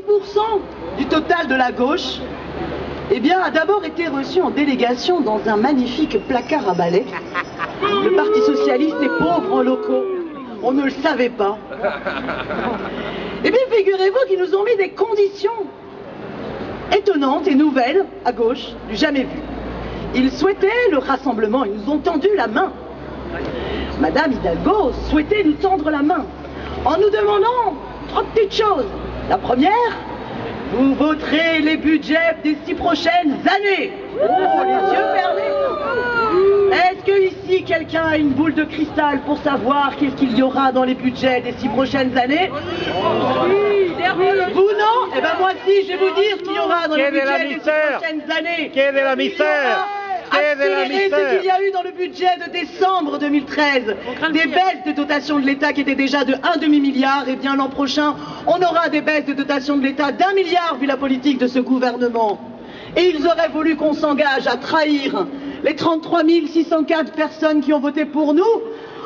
10% du total de la gauche, eh bien, a d'abord été reçu en délégation dans un magnifique placard à balai. Le Parti socialiste est pauvre en locaux. On ne le savait pas. Eh bien, figurez-vous qu'ils nous ont mis des conditions étonnantes et nouvelles à gauche, du jamais vu. Ils souhaitaient le rassemblement, ils nous ont tendu la main. Madame Hidalgo souhaitait nous tendre la main en nous demandant 3 petites choses. La première, vous voterez les budgets des 6 prochaines années. Oh, les yeux fermés. Est-ce que ici quelqu'un a une boule de cristal pour savoir qu'est-ce qu'il y aura dans les budgets des 6 prochaines années? Vous non? Eh ben moi si, je vais vous dire ce qu'il y aura dans les budgets des 6 prochaines années. Accélérer ce qu'il y a eu dans le budget de décembre 2013, des baisses de dotation de l'État qui étaient déjà de 1 demi-milliard, et bien l'an prochain, on aura des baisses de dotation de l'État d'1 milliard vu la politique de ce gouvernement. Et ils auraient voulu qu'on s'engage à trahir les 33 604 personnes qui ont voté pour nous,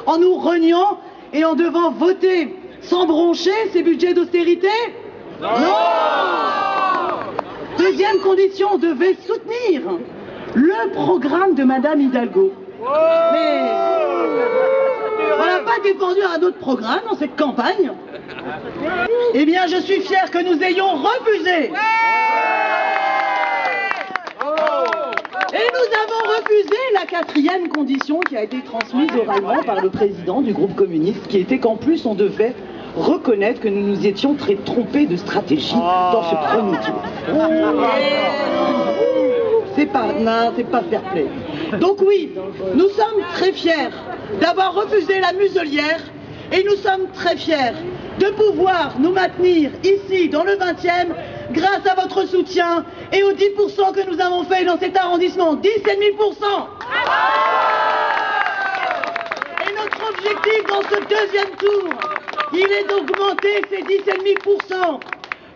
en nous reniant et en devant voter sans broncher ces budgets d'austérité? Non! Deuxième condition, on devait soutenir le programme de Madame Hidalgo. Mais on n'a pas défendu un autre programme dans cette campagne. Eh bien, je suis fier que nous ayons refusé. Et nous avons refusé la 4e condition qui a été transmise oralement par le président du groupe communiste, qui était qu'en plus on devait reconnaître que nous nous étions très trompés de stratégie dans ce premier tour. C'est pas fair play. Donc oui, nous sommes très fiers d'avoir refusé la muselière et nous sommes très fiers de pouvoir nous maintenir ici dans le 20e grâce à votre soutien et aux 10% que nous avons fait dans cet arrondissement, 10,5%. Et notre objectif dans ce deuxième tour, il est d'augmenter ces 10,5%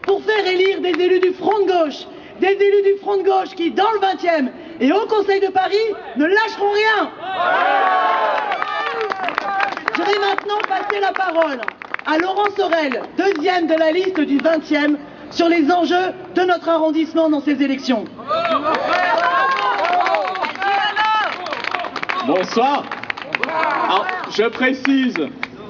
pour faire élire des élus du front de gauche. Des élus du front de gauche qui, dans le 20e et au Conseil de Paris, ne lâcheront rien. Je vais maintenant passer la parole à Laurent Sorel, 2e de la liste du 20e, sur les enjeux de notre arrondissement dans ces élections. Bonsoir. Alors, je précise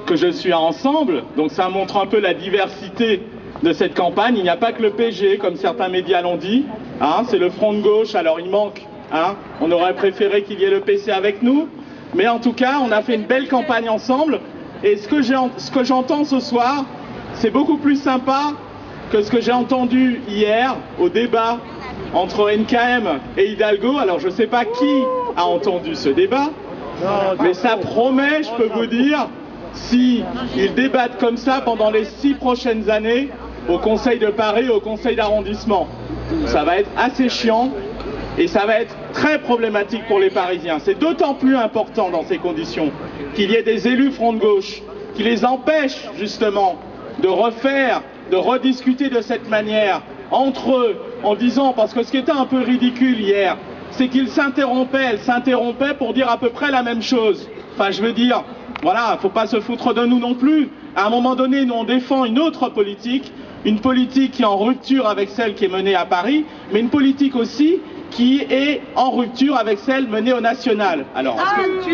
que je suis à Ensemble, donc ça montre un peu la diversité de cette campagne. Il n'y a pas que le PG, comme certains médias l'ont dit, hein, c'est le front de gauche, alors il manque, hein, on aurait préféré qu'il y ait le PC avec nous, mais en tout cas, on a fait une belle campagne ensemble, et ce que j'entends ce soir, c'est beaucoup plus sympa que ce que j'ai entendu hier au débat entre NKM et Hidalgo. Alors je ne sais pas qui a entendu ce débat, mais ça promet, je peux vous dire, si ils débattent comme ça pendant les 6 prochaines années, au Conseil de Paris, au Conseil d'arrondissement. Ça va être assez chiant et ça va être très problématique pour les Parisiens. C'est d'autant plus important dans ces conditions qu'il y ait des élus front de gauche qui les empêchent justement de rediscuter de cette manière entre eux en disant, parce que ce qui était un peu ridicule hier, c'est qu'ils s'interrompaient, elles s'interrompaient pour dire à peu près la même chose. Enfin, je veux dire, voilà, il ne faut pas se foutre de nous non plus. À un moment donné, nous on défend une autre politique, une politique qui est en rupture avec celle qui est menée à Paris, mais une politique aussi qui est en rupture avec celle menée au national. Alors,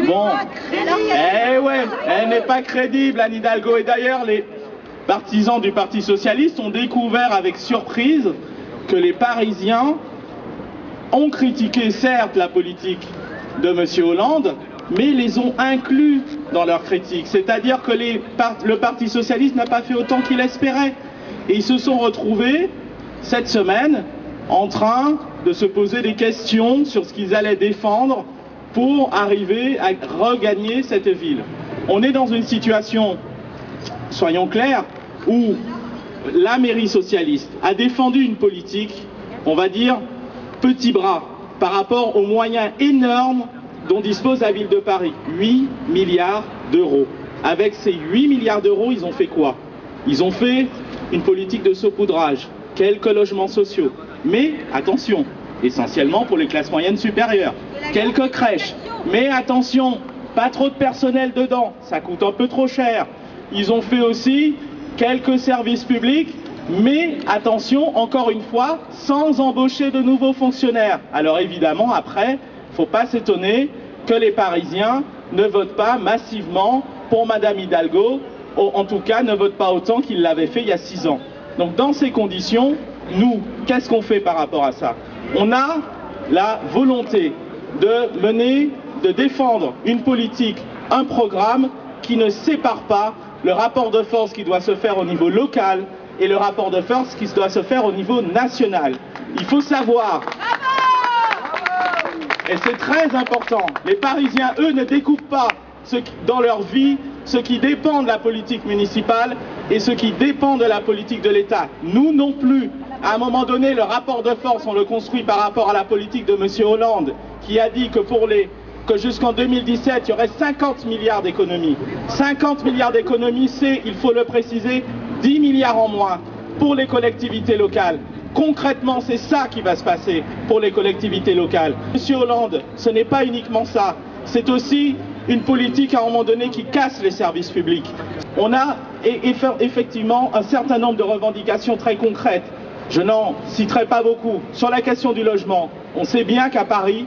bon, eh ouais, elle n'est pas crédible, Anne Hidalgo. Et d'ailleurs, les partisans du Parti socialiste ont découvert avec surprise que les Parisiens ont critiqué certes la politique de M. Hollande, mais les ont inclus dans leur critique. C'est-à-dire que le Parti socialiste n'a pas fait autant qu'il espérait. Et ils se sont retrouvés cette semaine en train de se poser des questions sur ce qu'ils allaient défendre pour arriver à regagner cette ville. On est dans une situation, soyons clairs, où la mairie socialiste a défendu une politique, on va dire, petit bras, par rapport aux moyens énormes dont dispose la ville de Paris. 8 milliards d'euros. Avec ces 8 milliards d'euros, ils ont fait quoi? Ils ont fait une politique de saupoudrage, quelques logements sociaux. Mais attention, essentiellement pour les classes moyennes supérieures. Quelques crèches. Mais attention, pas trop de personnel dedans, ça coûte un peu trop cher. Ils ont fait aussi quelques services publics Mais attention, encore une fois, sans embaucher de nouveaux fonctionnaires. Alors évidemment, après, il ne faut pas s'étonner que les Parisiens ne votent pas massivement pour Madame Hidalgo, en tout cas ne votent pas autant qu'ils l'avaient fait il y a 6 ans. Donc dans ces conditions, nous, qu'est-ce qu'on fait par rapport à ça? On a la volonté de mener, de défendre une politique, un programme qui ne sépare pas le rapport de force qui doit se faire au niveau local et le rapport de force qui doit se faire au niveau national. Il faut savoir, et c'est très important, les Parisiens, eux, ne découpent pas dans leur vie ce qui dépend de la politique municipale et ce qui dépend de la politique de l'État. Nous non plus. À un moment donné, le rapport de force, on le construit par rapport à la politique de M. Hollande, qui a dit que jusqu'en 2017, il y aurait 50 milliards d'économies. 50 milliards d'économies, c'est, il faut le préciser, 10 milliards en moins pour les collectivités locales. Concrètement, c'est ça qui va se passer pour les collectivités locales. M. Hollande, ce n'est pas uniquement ça, c'est aussi une politique à un moment donné qui casse les services publics. On a effectivement un certain nombre de revendications très concrètes. Je n'en citerai pas beaucoup. Sur la question du logement, on sait bien qu'à Paris,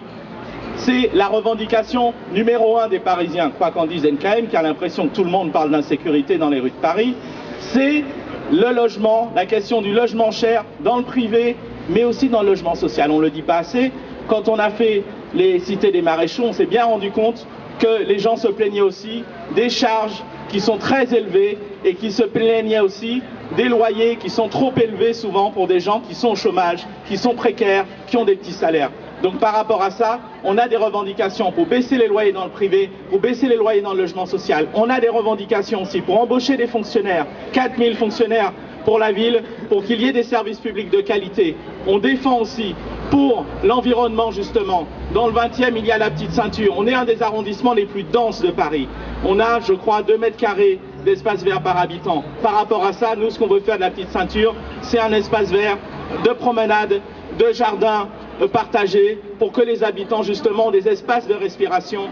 c'est la revendication numéro 1 des Parisiens, quoi qu'en dise NKM, qui a l'impression que tout le monde parle d'insécurité dans les rues de Paris, c'est le logement, la question du logement cher dans le privé, mais aussi dans le logement social. On ne le dit pas assez. Quand on a fait les cités des maréchaux, on s'est bien rendu compte que les gens se plaignaient aussi des charges qui sont très élevées et qui se plaignaient aussi des loyers qui sont trop élevés souvent pour des gens qui sont au chômage, qui sont précaires, qui ont des petits salaires. Donc par rapport à ça, on a des revendications pour baisser les loyers dans le privé, pour baisser les loyers dans le logement social. On a des revendications aussi pour embaucher des fonctionnaires, 4000 fonctionnaires pour la ville, pour qu'il y ait des services publics de qualité. On défend aussi pour l'environnement justement. Dans le 20e, il y a la Petite Ceinture. On est un des arrondissements les plus denses de Paris. On a, je crois, 2 mètres carrés d'espace vert par habitant. Par rapport à ça, nous, ce qu'on veut faire de la Petite Ceinture, c'est un espace vert de promenade, de jardin partagé pour que les habitants justement ont des espaces de respiration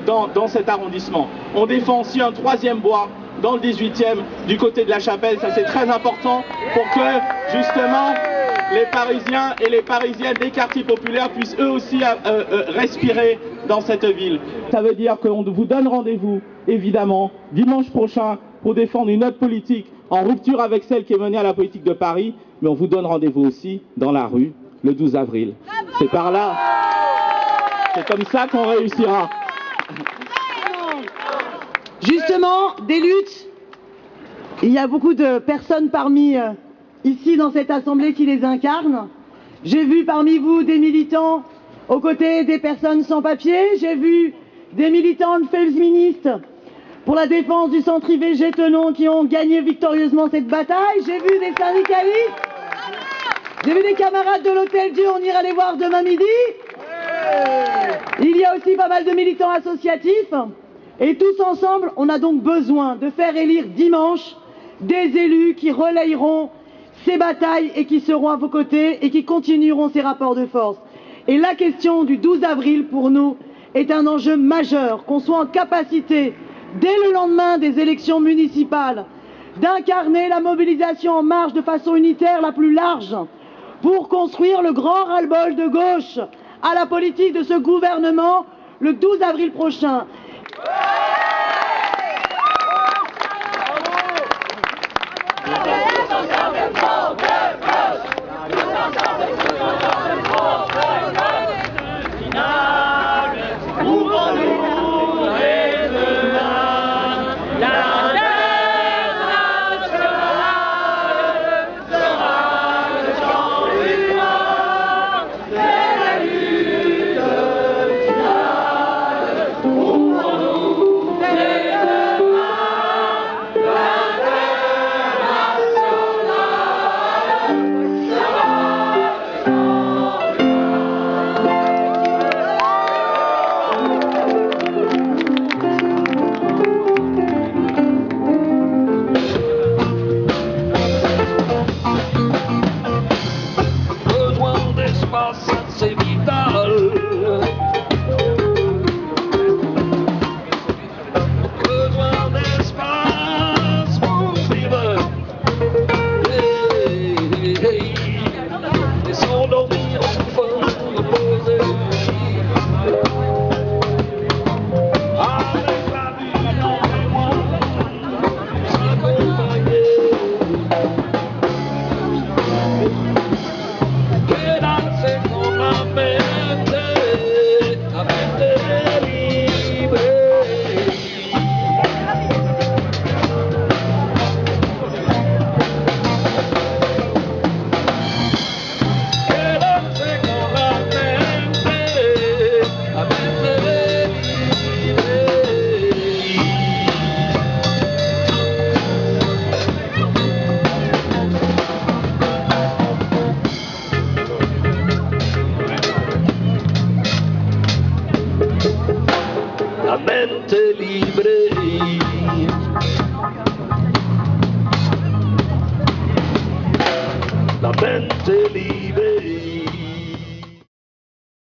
dans cet arrondissement. On défend aussi un 3e bois dans le 18e du côté de la Chapelle. Ça, c'est très important pour que justement les Parisiens et les Parisiennes des quartiers populaires puissent eux aussi respirer dans cette ville. Ça veut dire qu'on vous donne rendez-vous, évidemment, dimanche prochain pour défendre une autre politique en rupture avec celle qui est menée à la politique de Paris, mais on vous donne rendez-vous aussi dans la rue le 12 avril. C'est par là, c'est comme ça qu'on réussira. Justement, des luttes, il y a beaucoup de personnes parmi ici dans cette assemblée qui les incarnent. J'ai vu parmi vous des militants aux côtés des personnes sans papier, j'ai vu des militants féministes pour la défense du centre IVG Tenon qui ont gagné victorieusement cette bataille, j'ai vu des syndicalistes, j'ai vu des camarades de l'Hôtel Dieu, on ira les voir demain midi. Il y a aussi pas mal de militants associatifs. Et tous ensemble, on a donc besoin de faire élire dimanche des élus qui relayeront ces batailles et qui seront à vos côtés et qui continueront ces rapports de force. Et la question du 12 avril, pour nous, est un enjeu majeur, qu'on soit en capacité, dès le lendemain des élections municipales, d'incarner la mobilisation en marche de façon unitaire la plus large pour construire le grand ras-le-bol de gauche à la politique de ce gouvernement le 12 avril prochain. la mente libre.